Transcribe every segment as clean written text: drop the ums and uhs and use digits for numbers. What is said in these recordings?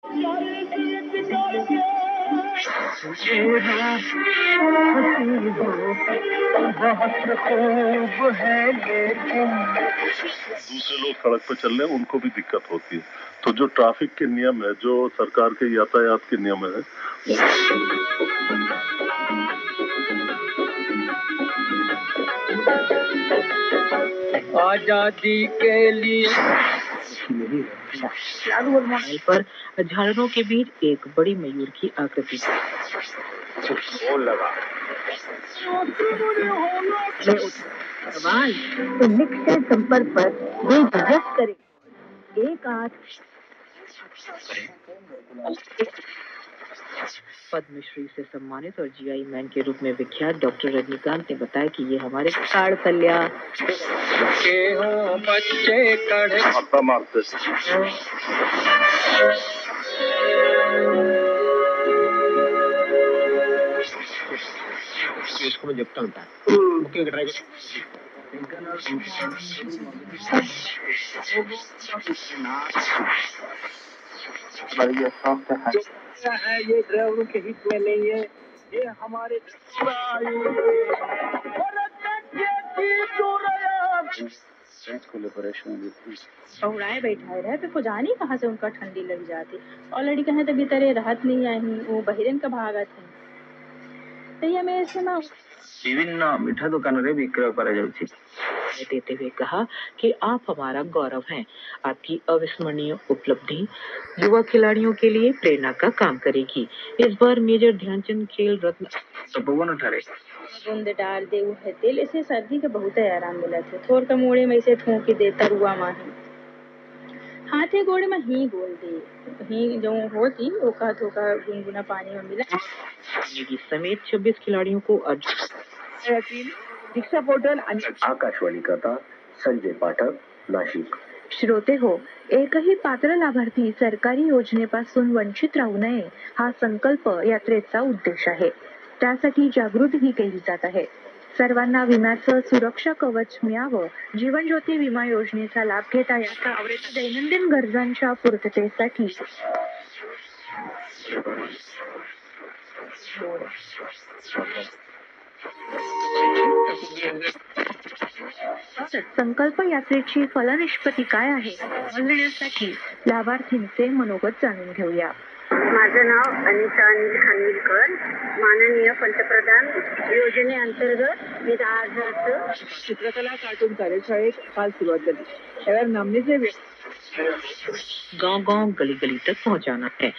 दूसरे लोग सड़क पर चल रहे हैं, उनको भी दिक्कत होती है। तो जो ट्रैफिक के नियम है, जो सरकार के यातायात के नियम है, आजादी के लिए पर झाड़ियों के बीच एक बड़ी मयूर की आकृति लगा। सवाल निश्चय संपर्क पर बेझिझक करें। 1-8 पद्मश्री से सम्मानित और जीआई मैन के रूप में विख्यात डॉक्टर रजनीकांत ने बताया कि ये हमारे कौशल्या के बच्चे कड़े मारते इसको मैं देखता हूँ ओके ट्राई है। ये ड्राइवरों के हित में नहीं है, ये हमारे उड़ाए बैठाए रहे तो जानी कहाँ से उनका ठंडी लग जाती। ऑलरेडी कहें तो भीतर राहत नहीं आई, वो बहिरन का भागत है। तो ये मैं इसमें विभिन्न मीठा दुकान रे विक्रय करा जाउछि। देते हुए कहा कि आप हमारा गौरव हैं। आपकी अविस्मरणीय उपलब्धि युवा खिलाड़ियों के लिए प्रेरणा का काम करेगी। इस बार मेजर ध्यानचंद खेल रत्न तपोवन उठारे बूंद डाल दे वो है तेल, इसे सर्दी के बहुत आराम मिला थे। थोड़ का मोड़े में इसे ठोंकी देता हुआ माही हाथे गोड़े में ही गोल दे ही जो होती ओका थोका गुनगुना पानी में मिला। समेत 26 खिलाड़ियों को दीक्षा पोर्टल आकाशवाणी करता संजय पाठक, नाशिक. श्रोते हो, एकही पात्र लाभार्थी सरकारी योजनेपासून वंचित राहू नये हा संकल्प यात्रेचा उद्देश आहे. त्यासाठी जागृतीही केली जात आहे. सर्वांना विम्याचं सुरक्षा कवच मिळावं, जीवन ज्योती विमा योजनेचा लाभ घेता याचा दैनंदिन गरजांच्या पूर्ततेसाठी संकल्प यात्रेची फलनिष्पत्ती काय आहे समजण्यासाठी लाभार्थींचे मनोगत जाणून घेऊया. माझं नाव अनिता अनिल खानविलकर. माननीय पंतप्रधान योजनेअंतर्गत मी 10,000 चित्रकला कार्टून कार्यशाळेत काल सुरुवात झाली. त्यावर नामनेचे गांव-गांव गली-गली तक पहुंचाना है.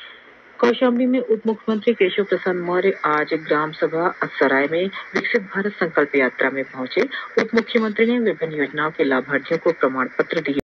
कौशाम्बी में उप मुख्यमंत्री केशव प्रसाद मौर्य आज ग्राम सभा सराय में विकसित भारत संकल्प यात्रा में पहुंचे. उप मुख्यमंत्री ने विभिन्न योजनाओं के लाभार्थियों को प्रमाण पत्र दिए.